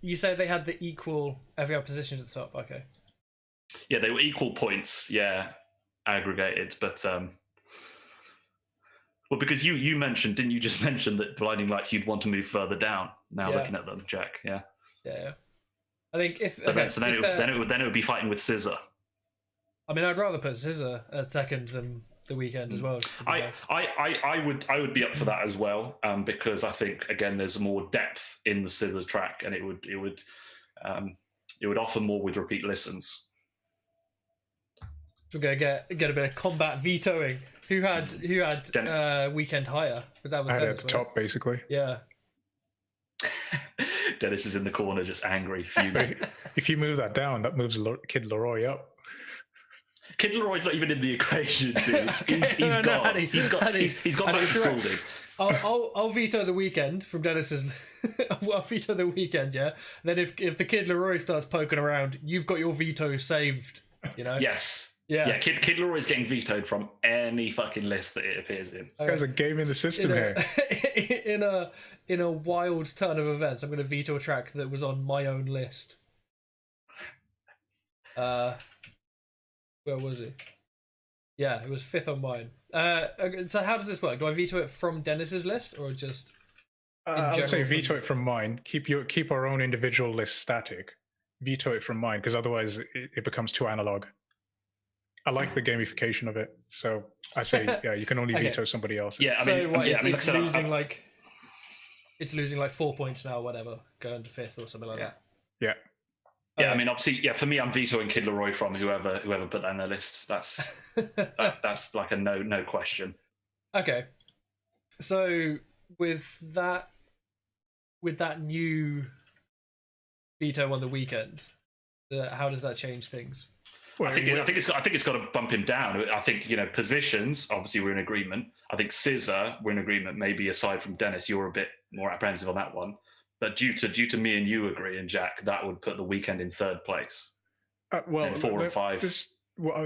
You say they had the equal every other position at the top. Okay. Yeah, they were equal points. Yeah, aggregated, but well, because you mentioned, didn't you just mention that Blinding Lights you'd want to move further down? Now looking at them, Jack. Yeah. Yeah. I think then it would be fighting with Scissor. I mean, I'd rather put Scissor at second than The Weeknd as well. I would be up for that as well, because I think again there's more depth in the Scissor track, and it would offer more with repeat listens. We're gonna get a bit of combat vetoing. Who had Weeknd higher? But that was I had Dennis, it at the top, basically. Yeah. Dennis is in the corner, just angry, fuming. If you move that down, that moves Kid Laroi up. Kid Leroy's not even in the equation, dude. He's got back scolding. I'll veto The Weeknd from Dennis's. I'll veto The Weeknd, yeah. Then if the Kid Laroi starts poking around, you've got your veto saved. You know. Yes. Yeah. Kid Leroy's getting vetoed from any fucking list that it appears in. There's a game in the system here. In a wild turn of events, I'm going to veto a track that was on my own list. Where was it? Yeah, it was 5th on mine. So how does this work? Do I veto it from Dennis's list, or just? I would say veto it from mine. Keep our own individual list static. Veto it from mine, because otherwise it becomes too analog. I like the gamification of it, so I say you can only veto somebody else. Yeah, it's losing like 4 points now, whatever, going to 5th or something like that. Yeah. Yeah, I mean, obviously, for me, I'm vetoing Kid Laroi from whoever put that in their list. That's like a no question. Okay, so with that new veto on The Weeknd, how does that change things? I think it's got to bump him down. I think positions. Obviously, we're in agreement. I think Scissor, we're in agreement. Maybe aside from Dennis, you're a bit more apprehensive on that one. But due to me and you agreeing, Jack, that would put The Weeknd in 3rd place. Well, 4 and 5.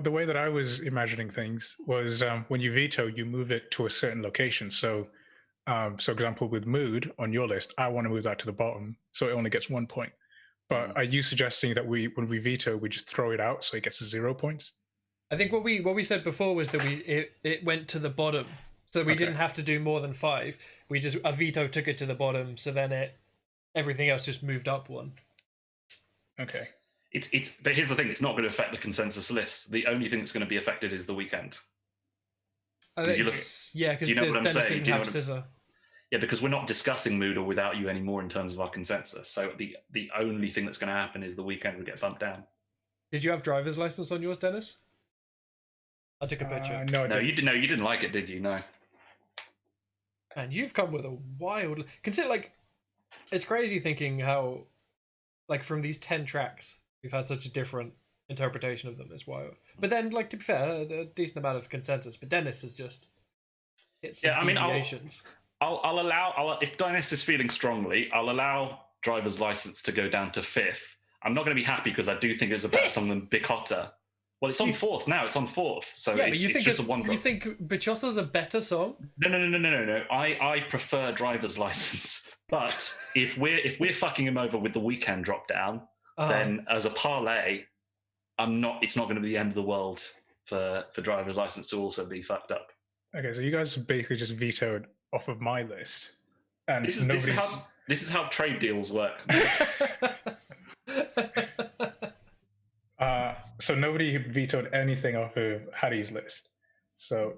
The way that I was imagining things was when you veto, you move it to a certain location. So, example with Mood on your list, I want to move that to the bottom, so it only gets 1 point. But are you suggesting that when we veto, we just throw it out so it gets 0 points? I think what we said before was that it went to the bottom, so we didn't have to do more than 5. We just a veto took it to the bottom, so then everything else just moved up 1. Okay. But here's the thing: it's not going to affect the consensus list. The only thing that's going to be affected is The Weeknd. Because Dennis didn't have Scissor. Yeah, because we're not discussing Mood or Without You anymore in terms of our consensus. So the only thing that's going to happen is The Weeknd will get bumped down. Did you have driver's license on yours, Dennis? I took a picture. No, you didn't. No, you didn't like it, did you? No. And you've come with a wild. Consider it's crazy thinking how, from these 10 tracks, we've had such a different interpretation of them as well. But then, to be fair, a decent amount of consensus. But Dennis has just hit some deviations. I'll allow if Dennis is feeling strongly, I'll allow driver's license to go down to 5th, I'm not going to be happy because I do think it's a better song than Bicotta. Well, it's on fourth now. It's on fourth, so Yeah, but it's, you it's think just a one drop. you think Bachotta's a better song? No. I prefer Driver's License, but if we're fucking him over with the Weekend drop down, then as a parlay, it's not going to be the end of the world for Driver's License to also be fucked up. Okay, so you guys basically just vetoed off of my list, and This is how trade deals work. So nobody vetoed anything off of Hattie's list. So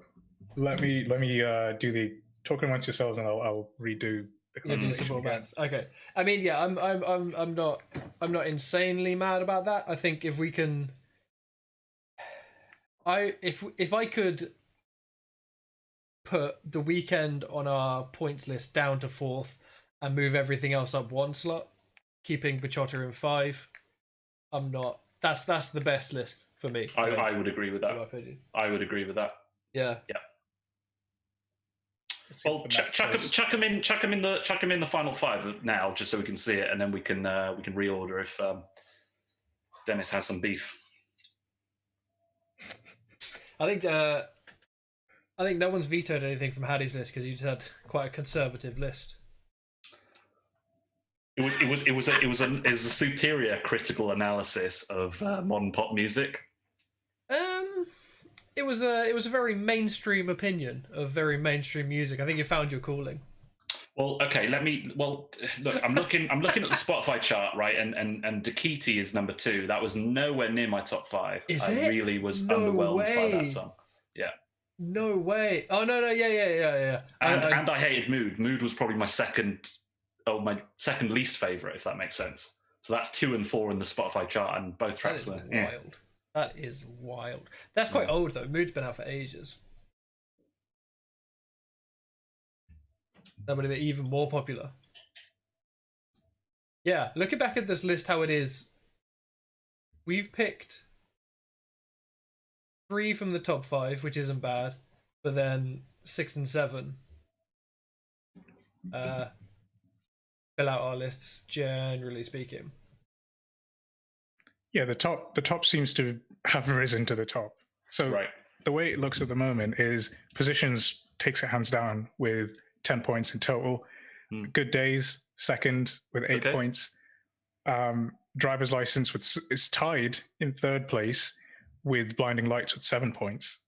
let me do the talking amongst yourselves, and I'll redo the conversation again. Okay. I mean, yeah, I'm not insanely mad about that. I think if we can, if I could put the Weekend on our points list down to fourth and move everything else up one slot, keeping Bichotta in 5, I'm not. That's the best list for me. I would agree with that. In my opinion. I would agree with that. Yeah. Yeah. Well, chuck him in the final 5 now, just so we can see it, and then we can reorder if Dennis has some beef. I think no one's vetoed anything from Hattie's list because you just had quite a conservative list. It was a superior critical analysis of modern pop music. It was a very mainstream opinion of very mainstream music. I think you found your calling. Well, okay. Look, I'm looking at the Spotify chart, right? And Dakiti is number 2. That was nowhere near my top 5. I really was underwhelmed by that song. Yeah. No way. Oh no, yeah. And I hated Mood. Mood was probably my second least favorite, if that makes sense. So that's 2 and 4 in the Spotify chart, and both tracks were wild. Yeah. That is wild. That's quite old though. Mood's been out for ages. That would have been even more popular. Yeah, looking back at this list, how it is, we've picked 3 from the top 5, which isn't bad, but then 6 and 7 fill out our lists, generally speaking. Yeah, the top seems to have risen to the top. So the way it looks at the moment is Positions takes it hands down with 10 points in total. Good Days second with 8 points. Driver's License is tied in 3rd place with Blinding Lights with 7 points.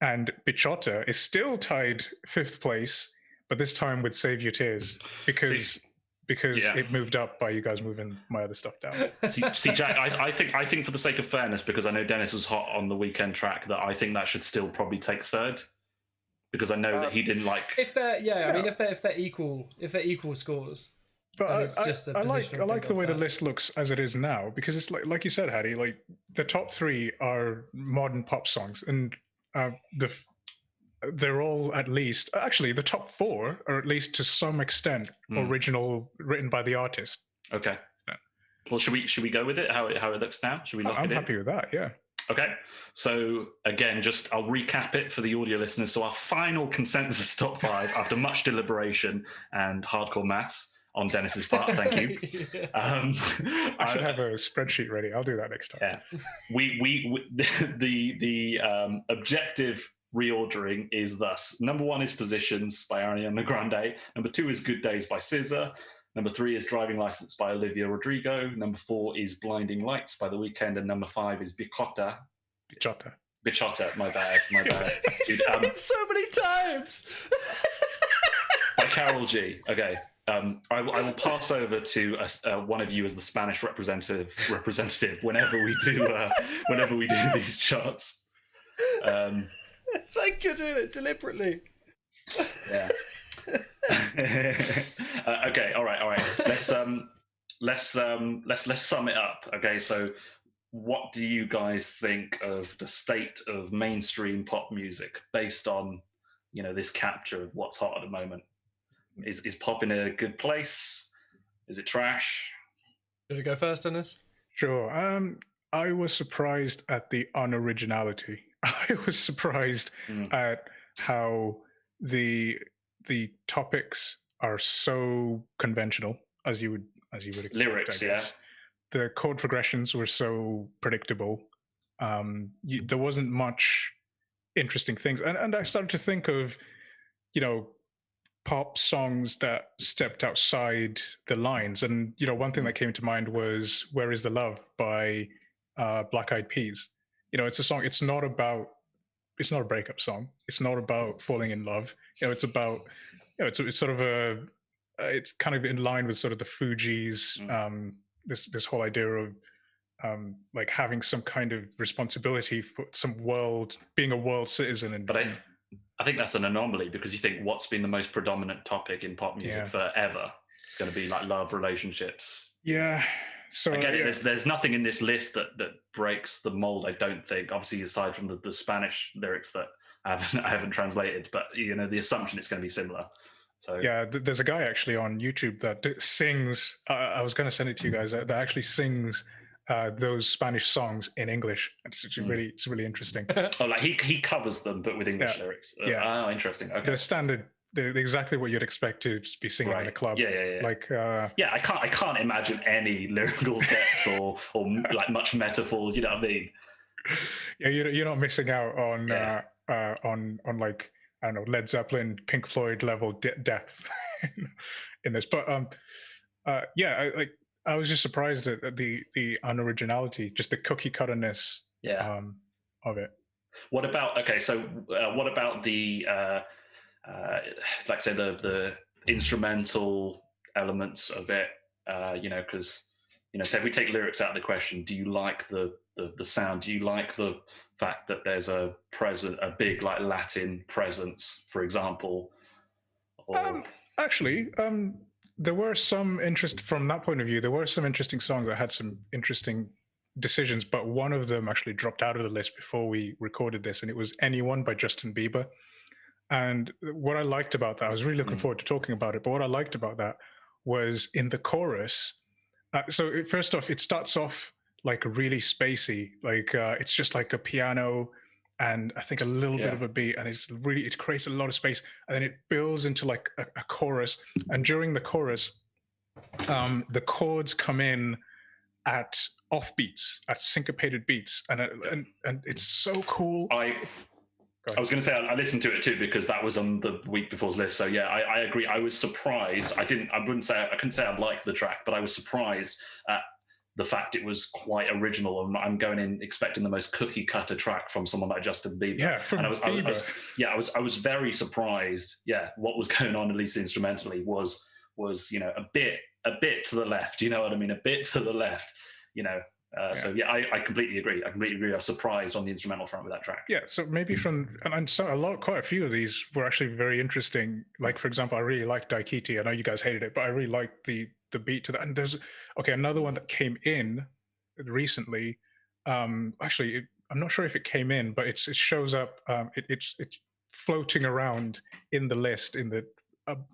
And Bichotta is still tied 5th place, but this time with Save Your Tears because it moved up by you guys moving my other stuff down. See, Jack, I think for the sake of fairness, because I know Dennis was hot on the Weekend track, that I think that should still probably take 3rd, because I know that he didn't like. If they're I mean, if they're equal scores. But I like the way the list looks as it is now, because it's like you said, Hattie, like the top 3 are modern pop songs, and they're all at least, actually the top 4 are at least to some extent original, written by the artist. Okay. Yeah. Well, should we go with it? How it looks now? Should we lock it in? I'm happy with that. Yeah. Okay. So again, I'll recap it for the audio listeners. So our final consensus top 5 after much deliberation and hardcore maths on Dennis's part. Thank you. I should have a spreadsheet ready. I'll do that next time. Yeah. We the objective reordering is thus: number 1 is Positions by Ariana Grande. Number 2 is Good Days by SZA. Number 3 is Driving License by Olivia Rodrigo. Number 4 is Blinding Lights by The Weeknd. And number 5 is Bichotta, my bad. Dude, said it so many times. By Karol G. Okay. I will pass over to one of you as the Spanish representative whenever we do these charts. It's like you're doing it deliberately. Yeah. Okay. All right. Let's sum it up. Okay. So, what do you guys think of the state of mainstream pop music based on, this capture of what's hot at the moment? Is pop in a good place? Is it trash? Should we go first on this? Sure. I was surprised at the unoriginality. I was surprised at how the topics are so conventional, as you would expect, lyrics, yeah. the chord progressions were so predictable. There wasn't much interesting things, and I started to think of, pop songs that stepped outside the lines. And one thing that came to mind was "Where Is the Love" by Black Eyed Peas. It's a song. It's not a breakup song. It's not about falling in love. It's about, it's sort of it's kind of in line with sort of the Fugees. This whole idea of like having some kind of responsibility for being a world citizen. And but I think that's an anomaly, because you think, what's been the most predominant topic in pop music forever? It's going to be like love, relationships. Yeah. So again, there's nothing in this list that breaks the mold, I don't think. Obviously, aside from the Spanish lyrics that I haven't translated, but the assumption it's going to be similar. So yeah, there's a guy actually on YouTube that sings. I was going to send it to you guys. That actually sings those Spanish songs in English. It's really interesting. Oh, like he covers them, but with English lyrics. Oh, interesting. Okay. The standard, exactly what you'd expect to be singing in a club. Yeah. Like I can't imagine any lyrical depth or like much metaphors. You know what I mean? Yeah, you're not missing out on like, I don't know, Led Zeppelin, Pink Floyd level depth in this. But I was just surprised at the unoriginality, just the cookie cutterness of it. What about what about the like say the instrumental elements of it? Because so if we take lyrics out of the question, do you like the sound? Do you like the fact that there's a big like Latin presence, for example? Or... there were some interest from that point of view. There were some interesting songs that had some interesting decisions, but one of them actually dropped out of the list before we recorded this, and it was "Anyone" by Justin Bieber. And what I liked about that, I was really looking forward to talking about it, but what I liked about that was in the chorus. First off, it starts off like really spacey, like it's just like a piano and I think a little bit of a beat, and it creates a lot of space, and then it builds into like a chorus. And during the chorus, the chords come in at off beats, at syncopated beats, and it's so cool. I was going to say I listened to it too, because that was on the week before's list. So yeah, I agree. I was surprised. I couldn't say I liked the track, but I was surprised at the fact it was quite original. And I'm going in expecting the most cookie cutter track from someone like Justin Bieber. Yeah, from Bieber. I was very surprised. Yeah, what was going on, at least instrumentally, was a bit to the left. You know what I mean? A bit to the left. So yeah, I completely agree. I was surprised on the instrumental front with that track. Yeah, so maybe quite a few of these were actually very interesting. Like, for example, I really liked Daikiti. I know you guys hated it, but I really liked the beat to that. And there's another one that came in recently. Actually, I'm not sure if it came in, but it shows up. It's floating around in the list in the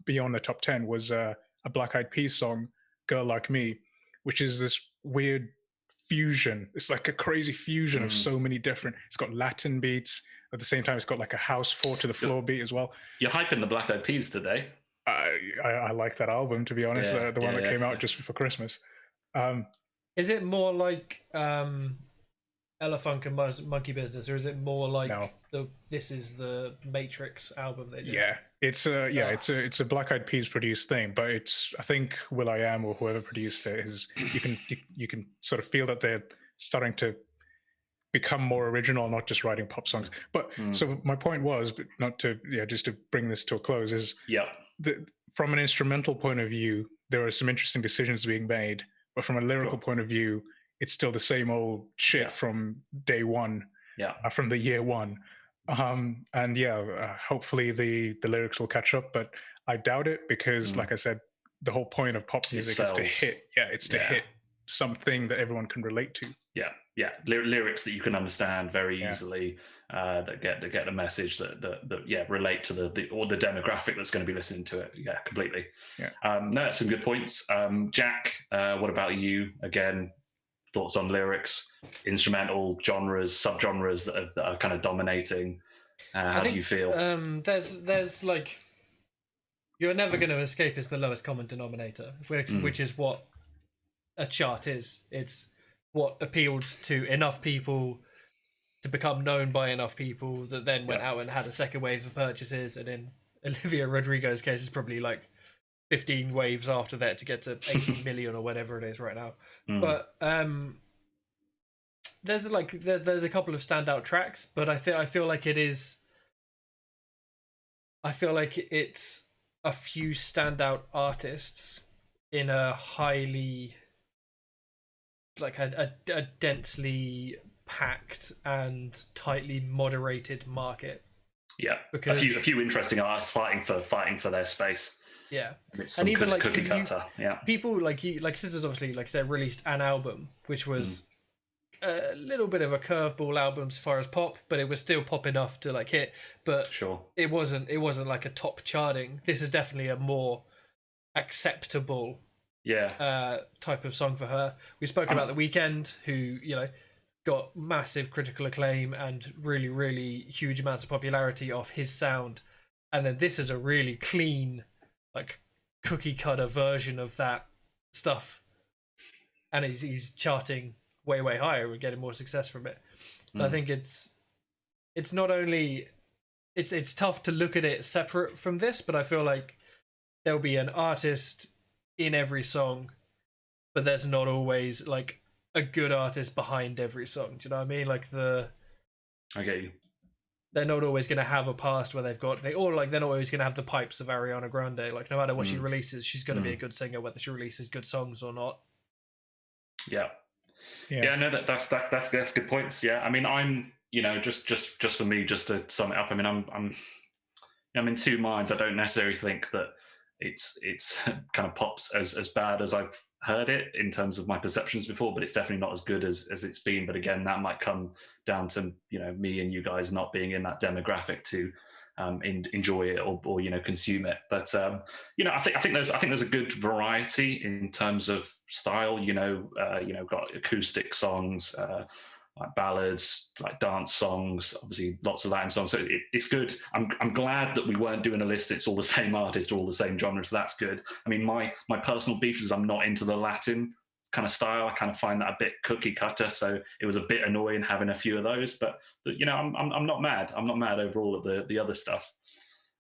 beyond the top 10 was a Black Eyed Peas song, "Girl Like Me," which is this weird fusion. It's like a crazy fusion of so many different. It's got Latin beats at the same time. It's got like a house 4 to the floor beat as well. You're hyping the Black Eyed Peas today. I like that album, to be honest. The one that came out just before Christmas. Is it more like Ella Funk and Monkey Business, or is it more like this is the Matrix album they did? Yeah, it's a Black Eyed Peas produced thing, but I think will.i.am or whoever produced it is you can sort of feel that they're starting to become more original, not just writing pop songs. But so my point was, but not to just to bring this to a close, is from an instrumental point of view, there are some interesting decisions being made, but from a lyrical point of view, it's still the same old shit from day one, from the year one. Hopefully the lyrics will catch up, but I doubt it, because like I said, the whole point of pop music is to hit. It's to hit something that everyone can relate to. Lyrics that you can understand very easily, that get the message that relate to the demographic that's going to be listening to it. Yeah, completely. No, that's some good points. Jack, what about you? Again, thoughts on lyrics, instrumental genres, subgenres that are kind of dominating. How do you feel? There's like, you're never going to escape is the lowest common denominator, which is what a chart is. It's what appealed to enough people to become known by enough people that then went out and had a second wave of purchases, and in Olivia Rodrigo's case, it's probably like 15 waves after that to get to 80 million or whatever it is right now. But there's a couple of standout tracks, but I feel like it's a few standout artists in a highly like a densely packed and tightly moderated market. Yeah, because a few interesting artists fighting for their space. Yeah, and even like cookie cutter. People like Sisters obviously, like I said, released an album which was a little bit of a curveball album as far as pop, but it was still pop enough to like hit. But sure, it wasn't like a top charting. This is definitely a more acceptable type of song for her. We spoke about The Weeknd, who got massive critical acclaim and really, really huge amounts of popularity off his sound, and then this is a really clean, like cookie cutter version of that stuff, and he's charting way higher. We're getting more success from it. So I think it's not only it's tough to look at it separate from this, but I feel like there'll be an artist in every song, but there's not always like a good artist behind every song. Do you know what I mean? Like I get you. They're not always going to have a past where they're not always going to have the pipes of Ariana Grande. Like no matter what she releases, she's going to be a good singer, whether she releases good songs or not. Yeah. No, that's good points. Yeah, I mean, I'm just for me, just to sum it up. I mean, I'm in two minds. I don't necessarily think that it's kind of pops as bad as I've heard it in terms of my perceptions before, but it's definitely not as good as it's been. But again, that might come down to me and you guys not being in that demographic to enjoy it or consume it. But I think there's a good variety in terms of style. Got acoustic songs, like ballads, like dance songs, obviously lots of Latin songs. So it's good. I'm glad that we weren't doing a list. It's all the same artist, all the same genre. So that's good. I mean, my personal beef is I'm not into the Latin kind of style. I kind of find that a bit cookie cutter. So it was a bit annoying having a few of those. But I'm not mad. I'm not mad over all of the other stuff.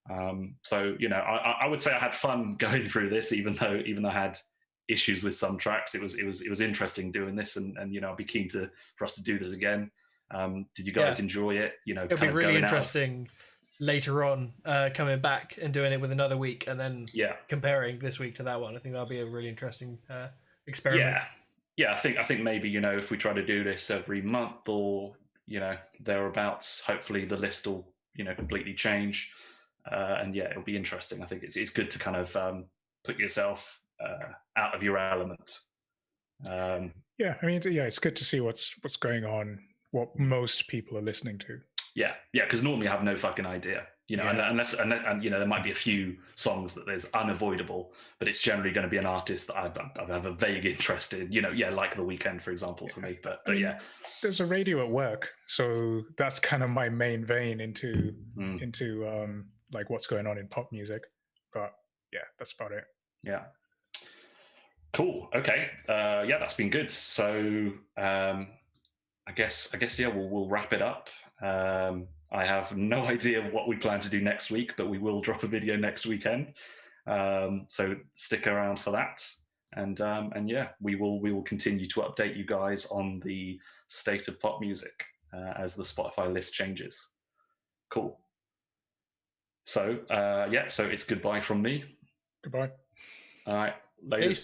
So I would say I had fun going through this, even though I had issues with some tracks. It was interesting doing this, and I'll be keen for us to do this again. Did you guys enjoy it? It'll be really interesting later on, coming back and doing it with another week, and then comparing this week to that one. I think that'll be a really interesting experiment. I think maybe if we try to do this every month or thereabouts, hopefully the list will completely change, and it'll be interesting. I think it's good to kind of put yourself out of your element. I mean, it's good to see what's going on, what most people are listening to. Because normally I have no fucking idea, unless there might be a few songs that there's unavoidable, but it's generally going to be an artist that I have a vague interest in, like The Weeknd, for example, for me. But there's a radio at work, so that's kind of my main vein into like what's going on in pop music. But that's about it. Yeah. Cool. Okay. That's been good. So I guess we'll wrap it up. I have no idea what we plan to do next week, but we will drop a video next weekend. So stick around for that. And we will continue to update you guys on the state of pop music as the Spotify list changes. Cool. So so it's goodbye from me. Goodbye. All right. Later, peeps.